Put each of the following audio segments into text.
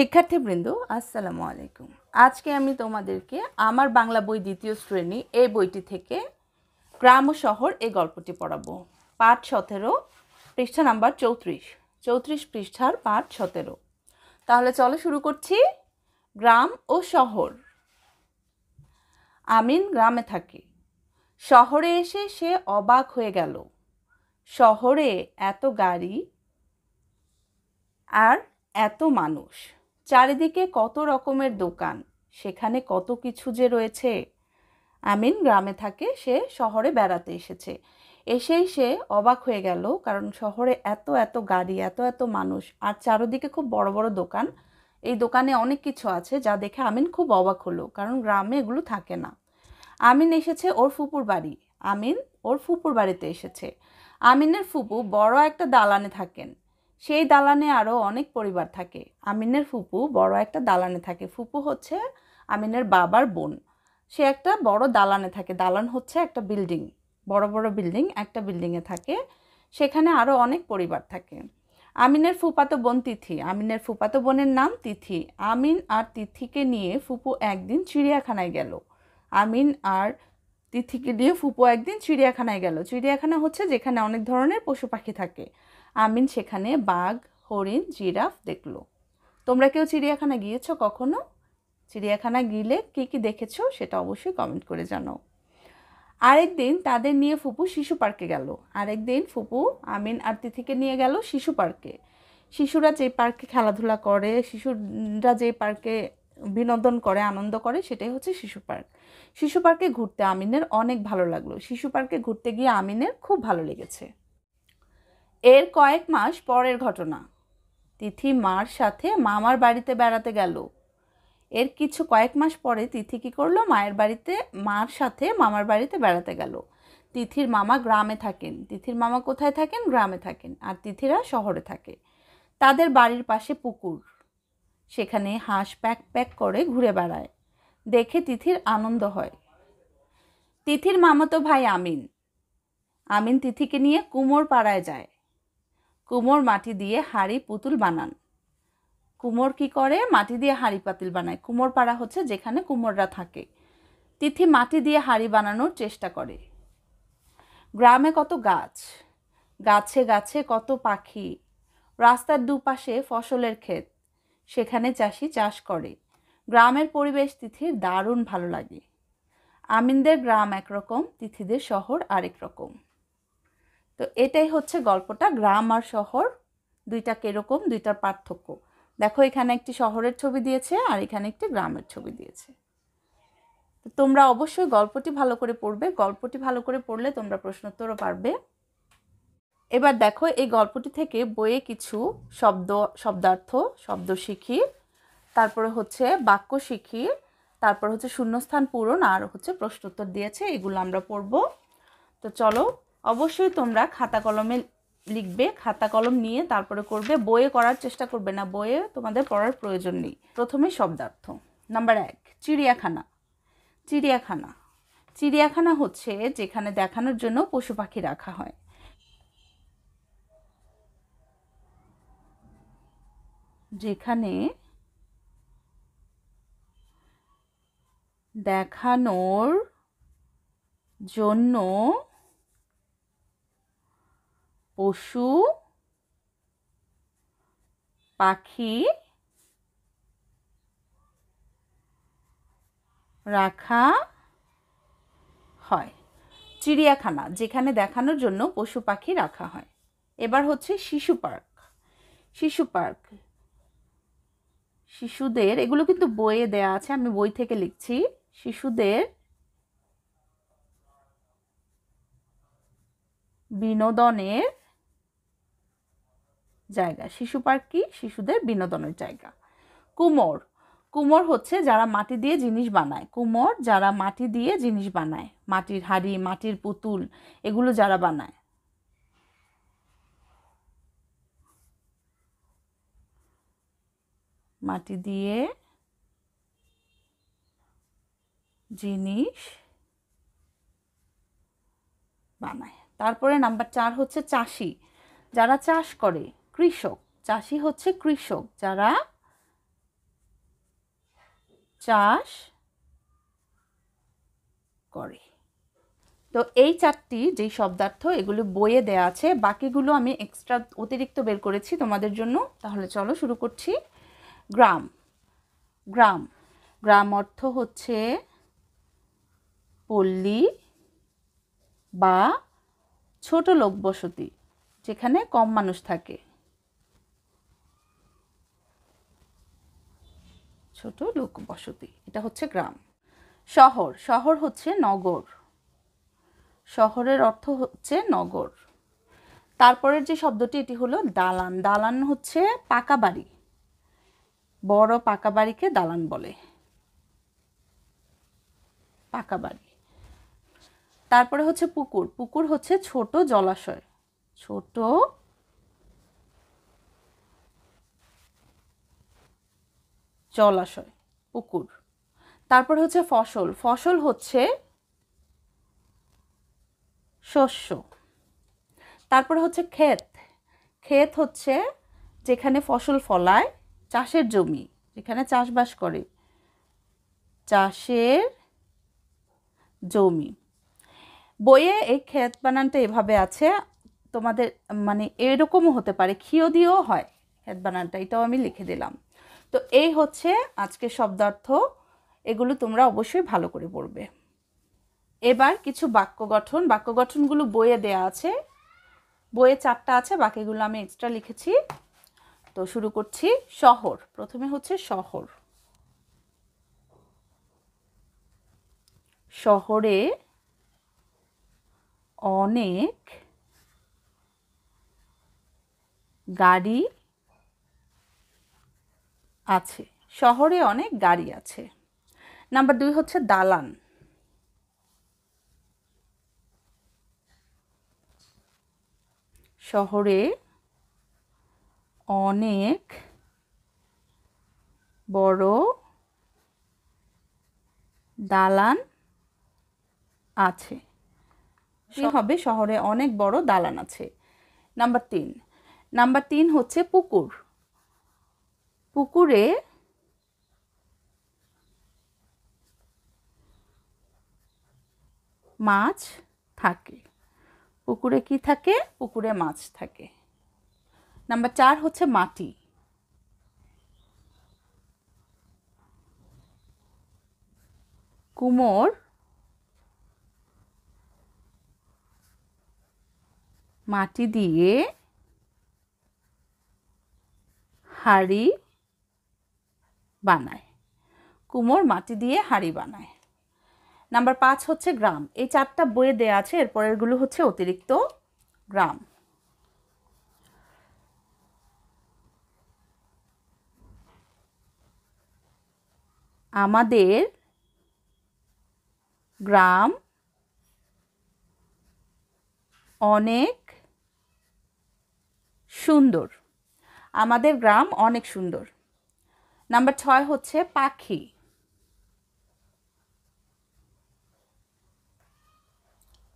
শিক্ষার্থীবৃন্দ আসসালামু আলাইকুম। আজকে আমি তোমাদেরকে আমার বাংলা বই দ্বিতীয় শ্রেণী এই বইটি থেকে গ্রাম ও শহর এই গল্পটি পড়াবো। পাঠ 17, পৃষ্ঠা নাম্বার 34 পৃষ্ঠার পাঠ 17। তাহলে চলো শুরু করছি। গ্রাম ও শহর। আমিন গ্রামে থাকে। শহরে এসে সে অবাক হয়ে গেল। শহরে এত গাড়ি আর এত মানুষ, চারিদিকে কত রকমের দোকান, সেখানে কত কিছু যে রয়েছে। আমিন গ্রামে থাকে, সে শহরে বেড়াতে এসেছে। এসেই সে অবাক হয়ে গেল, কারণ শহরে এত এত গাড়ি, এত এত মানুষ, আর চারিদিকে খুব বড় বড় দোকান। এই দোকানে অনেক কিছু আছে যা দেখে আমিন খুব অবাক হলো, কারণ গ্রামে এগুলো থাকে না। আমিন এসেছে ওর ফুপুর বাড়ি। আমিন ওর ফুপুর বাড়িতে এসেছে। আমিনের ফুপু বড় একটা দালানে থাকেন। সেই দালানে আরও অনেক পরিবার থাকে। আমিনের ফুপু বড় একটা দালানে থাকে। ফুপু হচ্ছে আমিনের বাবার বোন। সে একটা বড় দালানে থাকে। দালান হচ্ছে একটা বিল্ডিং, বড় বড় বিল্ডিং, একটা বিল্ডিংয়ে থাকে। সেখানে আরও অনেক পরিবার থাকে। আমিনের ফুপাতো বোন তিথি। আমিনের ফুপাতো বোনের নাম তিথি। আমিন আর তিথিকে নিয়ে ফুপু একদিন চিড়িয়াখানায় গেল। আমিন আর তিথিকে নিয়ে ফুপু একদিন চিড়িয়াখানায় গেল। চিড়িয়াখানা হচ্ছে যেখানে অনেক ধরনের পশু পাখি থাকে। আমিন সেখানে বাঘ, হরিণ, জিরাফ দেখলো। তোমরা কেউ চিড়িয়াখানা গিয়েছো কখনো? চিড়িয়াখানা গেলে কী কী দেখেছো সেটা অবশ্যই কমেন্ট করে জানাও। আরেকদিন তাদের নিয়ে ফুপু শিশু পার্কে গেল। আরেকদিন ফুপু আমিন আর তিথিকে নিয়ে গেল শিশু পার্কে। শিশুরা যে পার্কে খেলাধুলা করে, শিশুরা যে পার্কে বিনোদন করে, আনন্দ করে, সেটাই হচ্ছে শিশু পার্ক। শিশু পার্কে ঘুরতে আমিনের অনেক ভালো লাগলো। শিশু পার্কে ঘুরতে গিয়ে আমিনের খুব ভালো লেগেছে। এর কয়েক মাস পরের ঘটনা। তিথি মার সাথে মামার বাড়িতে বেড়াতে গেল। এর কয়েক মাস পরে তিথি কী করলো? মার সাথে মামার বাড়িতে বেড়াতে গেল। তিথির মামা গ্রামে থাকেন। তিথির মামা কোথায় থাকেন? গ্রামে থাকেন। আর তিথিরা শহরে থাকে। তাদের বাড়ির পাশে পুকুর, সেখানে হাঁস প্যাক প্যাক করে ঘুরে বেড়ায়। দেখে তিথির আনন্দ হয়। তিথির মামাতো ভাই আমিন। আমিন তিথিকে নিয়ে কুমোর পাড়ায় যায়। কুমোর মাটি দিয়ে হাঁড়ি পুতুল বানান। কুমোর কি করে? মাটি দিয়ে হাঁড়ি পাতিল বানায়। কুমোর পাড়া হচ্ছে যেখানে কুমোররা থাকে। তিথি মাটি দিয়ে হাঁড়ি বানানোর চেষ্টা করে। গ্রামে কত গাছ, গাছে গাছে কত পাখি। রাস্তার দুপাশে ফসলের ক্ষেত, সেখানে চাষি চাষ করে। গ্রামের পরিবেশ তিথির দারুণ ভালো লাগে। আমিনদের গ্রাম একরকম, তিথিদের শহর আরেক রকম। তো এটাই হচ্ছে গল্পটা। গ্রাম আর শহর দুইটা কিরকম, দুইটার পার্থক্য। দেখো, এখানে একটি শহরের ছবি দিয়েছে আর এখানে একটি গ্রামের ছবি দিয়েছে। তো তোমরা অবশ্যই গল্পটি ভালো করে পড়বে। গল্পটি ভালো করে পড়লে তোমরা প্রশ্নোত্তরও পারবে। এবার দেখো, এই গল্পটি থেকে বইয়ে কিছু শব্দার্থ, শব্দ শিখি, তারপরে হচ্ছে বাক্য শিখি, তারপর হচ্ছে শূন্যস্থান পূরণ, আর হচ্ছে প্রশ্নোত্তর দিয়েছে, এগুলো আমরা পড়ব। তো চলো, অবশ্যই তোমরা খাতা কলমে লিখবে, খাতা কলম নিয়ে তারপরে করবে। বইয়ে করার চেষ্টা করবে না, বইয়ে তোমাদের পড়ার প্রয়োজন নেই। প্রথমে শব্দার্থ। নাম্বার 1, চিড়িয়াখানা। চিড়িয়াখানা, চিড়িয়াখানা হচ্ছে যেখানে দেখানোর জন্য পশু পাখি রাখা হয়। যেখানে দেখানোর জন্য পশু পাখি রাখা হয়। চিড়িয়াখানা যেখানে দেখানোর জন্য পশু পাখি রাখা হয়। এবার হচ্ছে শিশু পার্ক। শিশু পার্ক শিশুদের, এগুলো কিন্তু বইয়ে দেয়া আছে, আমি বই থেকে লিখছি। শিশুদের বিনোদনের জায়গা। শিশু পার্ক কি? শিশুদের বিনোদনের জায়গা। কুমোর, কুমোর হচ্ছে যারা মাটি দিয়ে জিনিস বানায়। কুমোর যারা মাটি দিয়ে জিনিস বানায়, মাটির হাঁড়ি, মাটির পুতুল, এগুলো যারা বানায়। মাটি দিয়ে জিনিস বানায়। তারপরে নাম্বার 4 হচ্ছে চাষি, যারা চাষ করে। কৃষক, চাষি হচ্ছে কৃষক, যারা চাষ করে। তো এই চারটি যেই শব্দার্থ এগুলো বইয়ে দেয়া আছে, বাকিগুলো আমি এক্সট্রা অতিরিক্ত বের করেছি তোমাদের জন্য। তাহলে চলো শুরু করছি। গ্রাম। গ্রাম গ্রাম অর্থ হচ্ছে পল্লী বা ছোট লোকবসতি, যেখানে কম মানুষ থাকে। ছোট লোকবসতি, এটা হচ্ছে গ্রাম। শহর। শহর হচ্ছে নগর। শহরের অর্থ হচ্ছে নগর। তারপরের যে শব্দটি এটি হলো দালান। দালান হচ্ছে পাকা বাড়ি, বড় পাকা বাড়িকে দালান বলে, পাকা বাড়ি। তারপরে হচ্ছে পুকুর। পুকুর হচ্ছে ছোট জলাশয়, ছোট জলাশয়, পুকুর। তারপরে হচ্ছে ফসল। ফসল হচ্ছে শস্য। তারপরে হচ্ছে ক্ষেত। ক্ষেত হচ্ছে যেখানে ফসল ফলায়, চাষের জমি, যেখানে চাষবাস করে, চাষের জমি। বইয়ে এই ক্ষেত বানানটা এভাবে আছে, তোমাদের মানে এরকমও হতে পারে, ক্ষীয় দিয়েও হয় ক্ষেত বানানটা, এটাও আমি লিখে দিলাম। তো এই হচ্ছে আজকের শব্দার্থ, এগুলো তোমরা অবশ্যই ভালো করে পড়বে। এবার কিছু বাক্য গঠন। বাক্য গঠনগুলো বইয়ে দেয়া আছে, বইয়ে 4টা আছে, বাকিগুলো আমি এক্সট্রা লিখেছি। তো শুরু করছি। শহর। প্রথমে হচ্ছে শহর। শহরে অনেক গাড়ি আছে। শহরে অনেক গাড়ি আছে। নাম্বার 2 হচ্ছে দালান। শহরে অনেক বড় দালান আছে। কি হবে? শহরে অনেক বড় দালান আছে। নাম্বার 3। নাম্বার 3 হচ্ছে পুকুর। পুকুরে মাছ থাকে। পুকুরে কি থাকে? পুকুরে মাছ থাকে। নাম্বার 4 হচ্ছে মাটি। কুমোর মাটি দিয়ে হাঁড়ি বানায়। কুমোর মাটি দিয়ে হাঁড়ি বানায়। নাম্বার 5 হচ্ছে গ্রাম। এই 4টা বইয়ে দেয়া আছে, এরপরেরগুলো হচ্ছে অতিরিক্ত। গ্রাম। আমাদের গ্রাম অনেক সুন্দর। আমাদের গ্রাম অনেক সুন্দর। নাম্বার 6 হচ্ছে পাখি।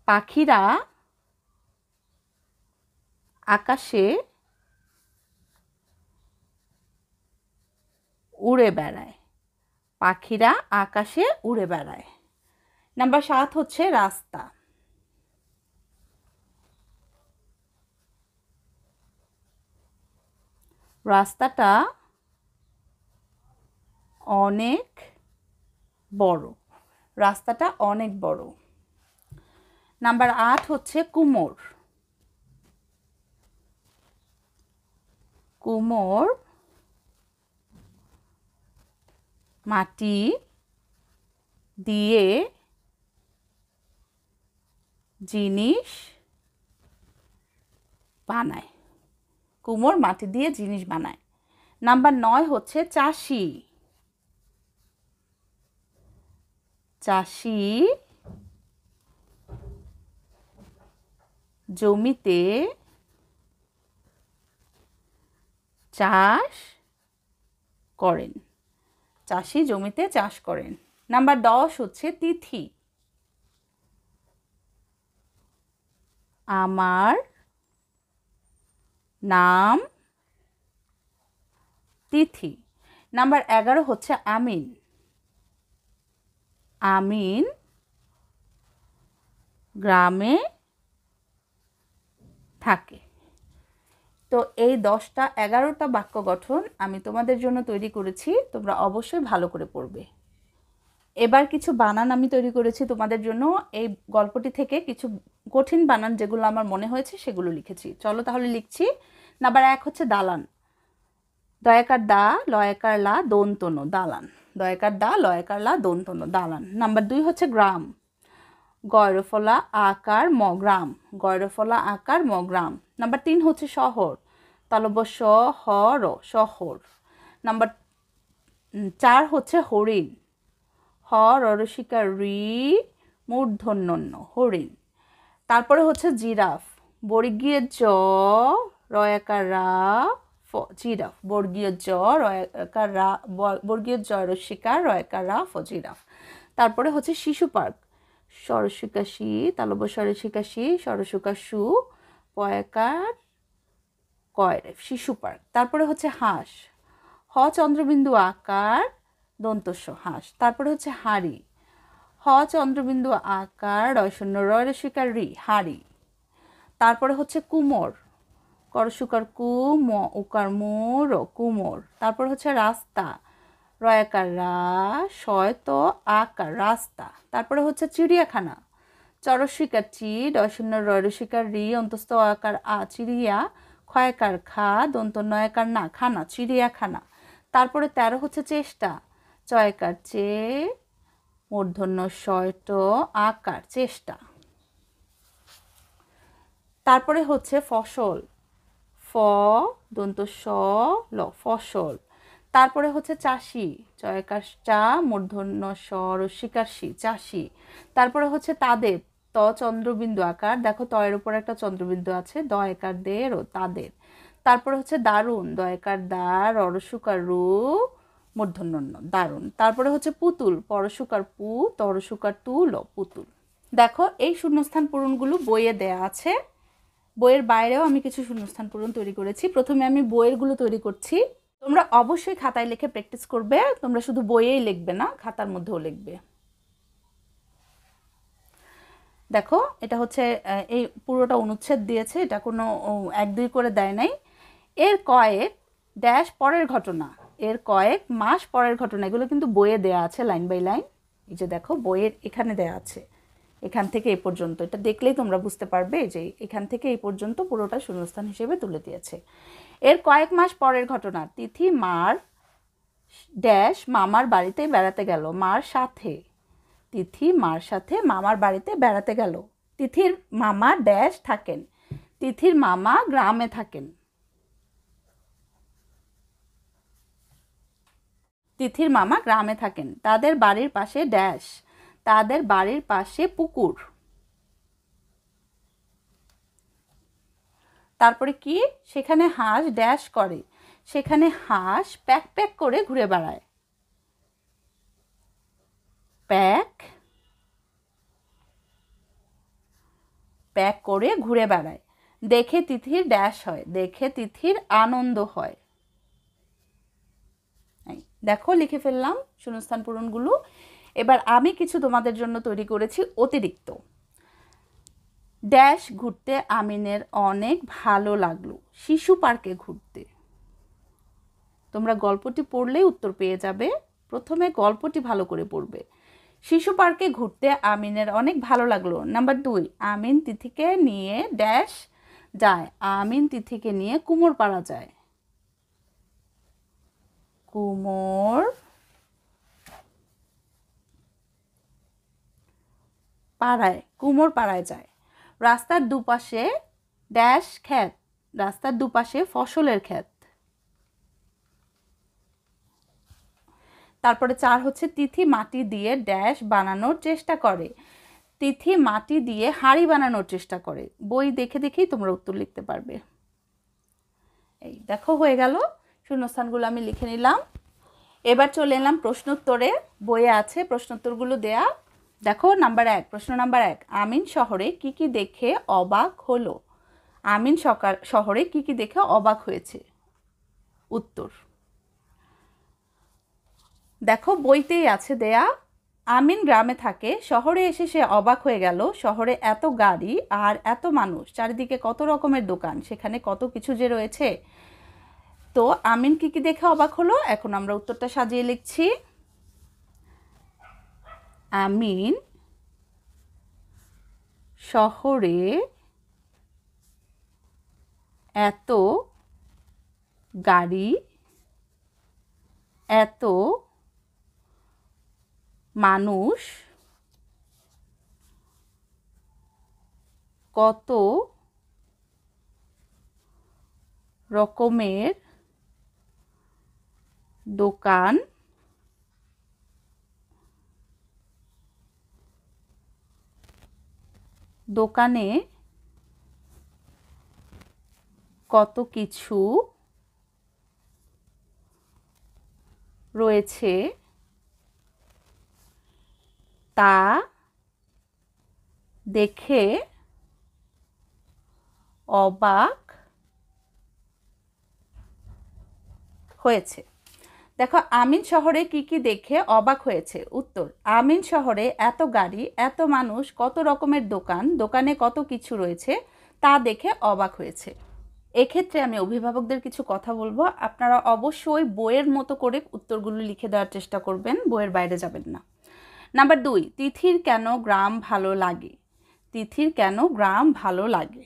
পাখিরা আকাশে উড়ে বেড়ায়। পাখিরা আকাশে উড়ে বেড়ায়। নাম্বার 7 হচ্ছে রাস্তা। রাস্তাটা অনেক বড়। রাস্তাটা অনেক বড়। নাম্বার 8 হচ্ছে কুমোর। কুমোর মাটি দিয়ে জিনিস বানায়। কুমোর মাটি দিয়ে জিনিস বানায়। নাম্বার 9 হচ্ছে চাষি। চাষি জমিতে চাষ করেন। চাষি জমিতে চাষ করেন। নাম্বার 10 হচ্ছে তিথি। আমার নাম তিথি। নাম্বার 11 হচ্ছে আমিন। আমিন গ্রামে থাকে। তো এই 10টা 11টা বাক্য গঠন আমি তোমাদের জন্য তৈরি করেছি, তোমরা অবশ্যই ভালো করে পড়বে। এবার কিছু বানান আমি তৈরি করেছি তোমাদের জন্য। এই গল্পটি থেকে কিছু কঠিন বানান যেগুলো আমার মনে হয়েছে সেগুলো লিখেছি। চলো তাহলে লিখছি। নাম্বার 1 হচ্ছে দালান। দয়াকার দা লয়াকার লা দন্তন দালান। দয়াকার দা লয়াকার লা দন্তন দালান। নাম্বার 2 হচ্ছে গ্রাম। গয়রফলা আকার ম গ্রাম। গয়রফলা আকার ম গ্রাম। নাম্বার 3 হচ্ছে শহর। তালব্য স হ র শহর। নাম্বার 4 হচ্ছে হরিণ। হ ররসিকা রি মূর্ধন্য হরিণ। তারপরে হচ্ছে জিরাফ। বর্গীয় জ রয়াকার রা ফ জিরাফ। বর্গীয় জ রয়াকার রা বর্গীয় জ রসিকা রয়াকার রা ফ জিরাফ। তারপরে হচ্ছে শিশু পার্ক। সরসিকা শি তালব্য সরসিকা শি সরসিকা সু পয়াকার কয় শিশু পার্ক। তারপরে হচ্ছে হাঁস। হ চন্দ্রবিন্দু আকার দন্তস্ব হাঁস। তারপরে হচ্ছে হাঁড়ি। হ চন্দ্রবিন্দু আকার রয়শূন্য রয় রসিকার রি হাঁড়ি। তারপরে হচ্ছে কুমোর। করসুকার কু ম উকার মোর কুমোর। তারপর হচ্ছে রাস্তা। রয়াকার রা শয়ত আকার রাস্তা। তারপরে হচ্ছে চিড়িয়াখানা। চরস্বিকার চি রয়শূন্য রয় রসিকার রি অন্তস্থ আকার আ চিড়িয়া ক্ষয়কার খা দন্ত নয়াকার না খানা চিড়িয়াখানা। তারপরে 13 হচ্ছে চেষ্টা। চয়কার চে মূর্ধন্য শয়ট আকার চেষ্টা। তারপরে হচ্ছে ফসল। ফ দন্ত স ল ফসল। তারপরে হচ্ছে চাষি। চয়কার চা মূর্ধন্য স রসিকার সি চাষি। তারপরে হচ্ছে তাদের। ত চন্দ্রবিন্দু আকার দেখো তয়ের উপর একটা চন্দ্রবিন্দু আছে দয়কার দের ও তাদের। তারপরে হচ্ছে দারুণ। দয়কার দা ররসুকার রু মূর্ধন্য দারুণ। তারপরে হচ্ছে পুতুল। পরশুকার পু তরসুকার তুল ও পুতুল। দেখো এই শূন্যস্থান পূরণগুলো বইয়ে দেয়া আছে। বইয়ের বাইরেও আমি কিছু শূন্যস্থান পূরণ তৈরি করেছি। প্রথমে আমি বইয়েরগুলো তৈরি করছি। তোমরা অবশ্যই খাতায় লিখে প্র্যাকটিস করবে। তোমরা শুধু বইয়েই লিখবে না, খাতার মধ্যেও লিখবে। দেখো এটা হচ্ছে এই পুরোটা অনুচ্ছেদ দিয়েছে, এটা কোনো 1-2 করে দেয় নাই। এর কয়েক ড্যাশ পরের ঘটনা, এর কয়েক মাস পরের ঘটনা, এগুলো কিন্তু বইয়ে দেয়া আছে লাইন বাই লাইন। এই যে দেখো বইয়ের এখানে দেয়া আছে, এখান থেকে এই পর্যন্ত। এটা দেখলেই তোমরা বুঝতে পারবে যে এখান থেকে এই পর্যন্ত পুরোটা শূন্যস্থান হিসেবে তুলে দিয়েছে। এর কয়েক মাস পরের ঘটনা। তিথি মার ড্যাশ মামার বাড়িতে বেড়াতে গেল মার সাথে। তিথি মার সাথে মামার বাড়িতে বেড়াতে গেল। তিথির মামা ড্যাশ থাকেন। তিথির মামা গ্রামে থাকেন। তিথির মামা গ্রামে থাকেন। তাদের বাড়ির পাশে ড্যাশ, তাদের বাড়ির পাশে পুকুর। তারপরে কি, সেখানে হাঁস ড্যাশ করে, সেখানে হাঁস প্যাক প্যাক করে ঘুরে বেড়ায়। প্যাক প্যাক করে ঘুরে বেড়ায়। দেখে তিথির ড্যাশ হয়, দেখে তিথির আনন্দ হয়। দেখো লিখে ফেললাম শূন্যস্থান পূরণগুলো। এবার আমি কিছু তোমাদের জন্য তৈরি করেছি অতিরিক্ত। ড্যাশ ঘুরতে আমিনের অনেক ভালো লাগলো শিশু পার্কে ঘুরতে। তোমরা গল্পটি পড়লেই উত্তর পেয়ে যাবে। প্রথমে গল্পটি ভালো করে পড়বে। শিশু পার্কে ঘুরতে আমিনের অনেক ভালো লাগলো। নাম্বার 2, আমিন তিথিকে নিয়ে ড্যাশ যায়, আমিন তিথিকে নিয়ে কুমোর পাড়া যায়। কুমোর পাড়ায় যায়। রাস্তার দুপাশে ড্যাশ ক্ষেত, রাস্তার দুপাশে ফসলের ক্ষেত। তারপরে 4 হচ্ছে তিথি মাটি দিয়ে ড্যাশ বানানোর চেষ্টা করে। তিথি মাটি দিয়ে হাঁড়ি বানানোর চেষ্টা করে। বই দেখে দেখেই তোমরা উত্তর লিখতে পারবে। এই দেখো হয়ে গেল, শূন্যস্থানগুলো আমি লিখে নিলাম। এবার চলে এলাম প্রশ্নোত্তরে। বইয়ে আছে প্রশ্নোত্তরগুলো দেয়া। দেখো নাম্বার 1, প্রশ্ন নাম্বার 1, আমিন শহরে কি কি দেখে অবাক হলো? আমিন শহরে কি কি দেখে অবাক হয়েছে? উত্তর দেখো বইতেই আছে দেয়া। আমিন গ্রামে থাকে, শহরে এসে সে অবাক হয়ে গেল। শহরে এত গাড়ি আর এত মানুষ, চারিদিকে কত রকমের দোকান, সেখানে কত কিছু যে রয়েছে। তো আমিন কি কি দেখে অবাক হলো, এখন আমরা উত্তরটা সাজিয়ে লিখছি। আমিন শহরে এত গাড়ি, এত মানুষ, কত রকমের দোকান, দোকানে কত কিছু রয়েছে তা দেখে অবাক হয়েছে। দেখো আমিন শহরে কি কি দেখে অবাক হয়েছে। উত্তর, আমিন শহরে এত গাড়ি, এত মানুষ, কত রকমের দোকান, দোকানে কত কিছু রয়েছে তা দেখে অবাক হয়েছে। এক্ষেত্রে আমি অভিভাবকদের কিছু কথা বলবো, আপনারা অবশ্যই বইয়ের মতো করে উত্তরগুলো লিখে দেওয়ার চেষ্টা করবেন, বইয়ের বাইরে যাবেন না। নাম্বার 2, তিথির কেন গ্রাম ভালো লাগে। তিথির কেন গ্রাম ভালো লাগে।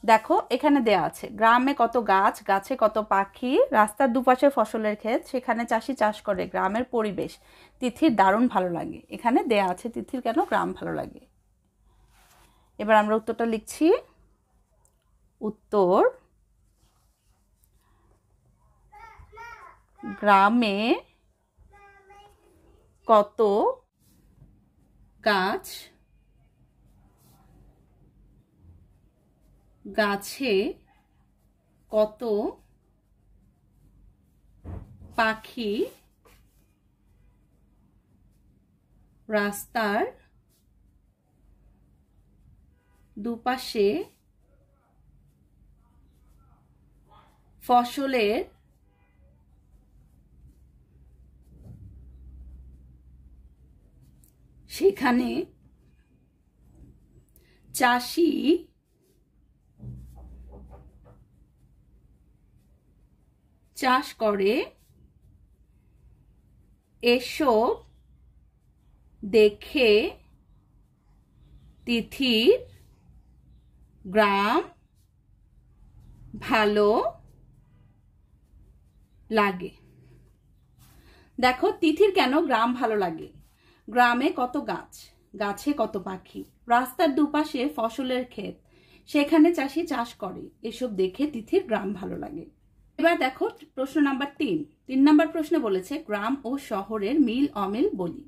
দেখো এখানে দেয়া আছে, গ্রামে কত গাছ, গাছে কত পাখি, রাস্তার দুপাশে ফসলের ক্ষেত, সেখানে চাষি চাষ করে, গ্রামের পরিবেশ তিথির দারুণ ভালো লাগে। এখানে দেয়া আছে তিথির কেন গ্রাম ভালো লাগে। এবার আমরা উত্তরটা লিখছি। উত্তর, গ্রামে কত গাছ, গাছে কত পাখি, রাস্তার দুপাশে ফসলের সেখানে চাষি চাষ করে, এসব দেখে তিথির গ্রাম ভালো লাগে। দেখো তিথির কেন গ্রাম ভালো লাগে। গ্রামে কত গাছ, গাছে কত পাখি, রাস্তার দুপাশে ফসলের ক্ষেত, সেখানে চাষি চাষ করে, এসব দেখে তিথির গ্রাম ভালো লাগে। এবার দেখো প্রশ্ন নাম্বার 3 নাম্বার প্রশ্নে বলেছে গ্রাম ও শহরের মিল অমিল বলি।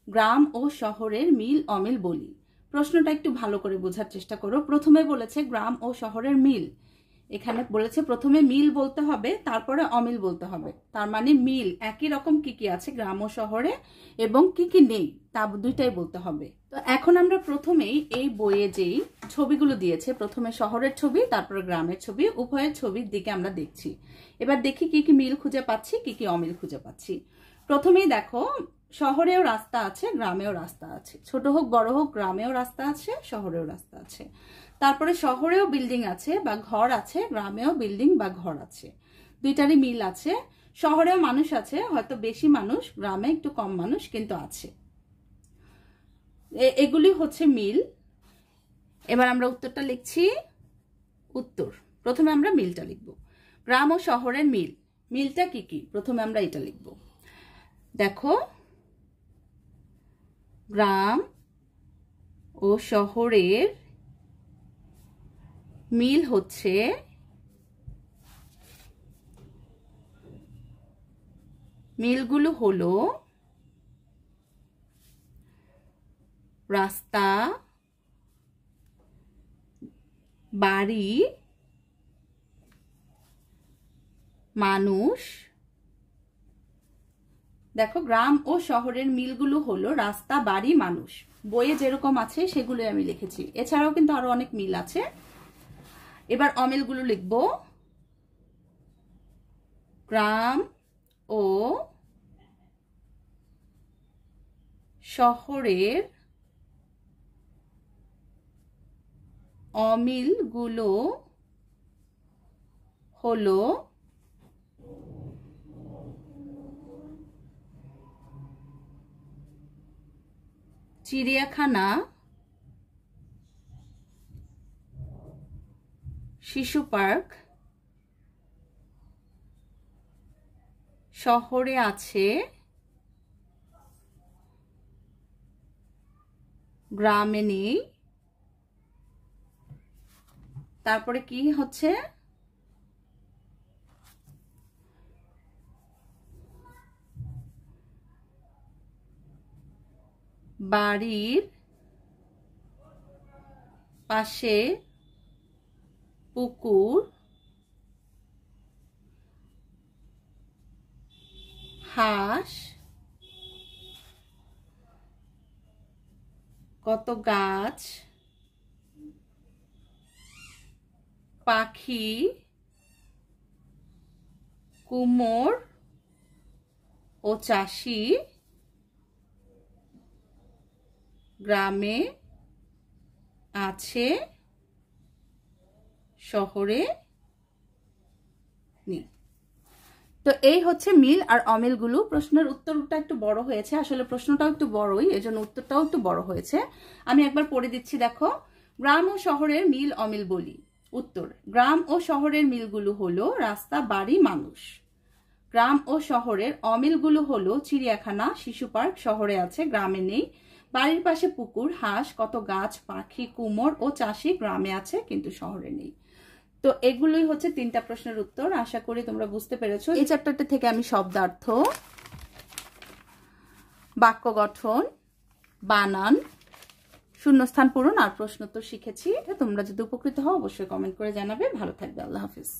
গ্রাম ও শহরের মিল অমিল বলি। প্রশ্নটা একটু ভালো করে বোঝার চেষ্টা করো। প্রথমে বলেছে গ্রাম ও শহরের মিল, এখানে বলেছে প্রথমে মিল বলতে হবে, তারপরে অমিল বলতে হবে। তার মানে মিল একই রকম কি কি আছে গ্রাম ও শহরে, এবং কি কি নেই তা দুইটাই বলতে হবে। তো এখন আমরা প্রথমেই এই বইয়ে যেই ছবিগুলো দিয়েছে, প্রথমে শহরের ছবি, তারপরে গ্রামের ছবি, উভয়ের ছবির দিকে আমরা দেখছি। এবার দেখি কি কি মিল খুঁজে পাচ্ছি, কি কি অমিল খুঁজে পাচ্ছি। প্রথমেই দেখো শহরেও রাস্তা আছে, গ্রামেও রাস্তা আছে, ছোট হোক বড় হোক, গ্রামেও রাস্তা আছে, শহরেও রাস্তা আছে। তারপরে শহরেও বিল্ডিং আছে বা ঘর আছে, গ্রামেও বিল্ডিং বা ঘর আছে, দুইটারই মিল আছে। শহরেও মানুষ আছে, হয়তো বেশি মানুষ, গ্রামে একটু কম মানুষ কিন্তু আছে। এগুলি হচ্ছে মিল। এবার আমরা উত্তরটা লিখছি। উত্তর, প্রথমে আমরা মিলটা লিখব। গ্রাম ও শহরের মিল, মিলটা কি কি, প্রথমে আমরা এটা লিখব। দেখো গ্রাম ও শহরের মিল হচ্ছে মিলগুলো হলো রাস্তা, বাড়ি, মানুষ। দেখো গ্রাম ও শহরের মিলগুলো হলো রাস্তা, বাড়ি, মানুষ। বইয়ে যেরকম আছে সেগুলো আমি লিখেছি, এছাড়াও কিন্তু আরো অনেক মিল আছে। এবার অমিলগুলো লিখব। গ্রাম ও শহরের অমিলগুলো হলো চিড়িয়াখানা, শিশু পার্ক, শহরে আছে, গ্রামে নেই। তারপরে কি হচ্ছে, বাড়ির পাশে পুকুর, হাঁস, কত গাছ, পাখি, কুমোর ও চাষি গ্রামে আছে, শহরে নেই। তো এই হচ্ছে মিল আর অমিলগুলো। প্রশ্নের উত্তরটা একটু বড় হয়েছে, আসলে প্রশ্নটাও একটু বড়ই, এজন্য উত্তরটাও একটু বড় হয়েছে। আমি একবার পড়ে দিচ্ছি, দেখো। গ্রাম ও শহরের মিল অমিল বলি। উত্তর, গ্রাম ও শহরের মিলগুলো হলো রাস্তা, বাড়ি, মানুষ। গ্রাম ও শহরের অমিলগুলো হলো চিড়িয়াখানা, শিশু পার্ক, শহরে আছে, গ্রামে নেই। বাড়ির পাশে পুকুর, হাঁস, কত গাছ, পাখি, কুমোর ও চাষি গ্রামে আছে কিন্তু শহরে নেই। তো এগুলোই হচ্ছে 3টা প্রশ্নের উত্তর। আশা করি তোমরা বুঝতে পেরেছো। এই চ্যাপ্টারটা থেকে আমি শব্দার্থ, বাক্য গঠন, বানান, শূন্যস্থান পূরণ আর প্রশ্নোত্তর শিখেছি। তোমরা যদি উপকৃত হও অবশ্যই কমেন্ট করে জানাবে। ভালো থাকবে। আল্লাহ হাফিজ।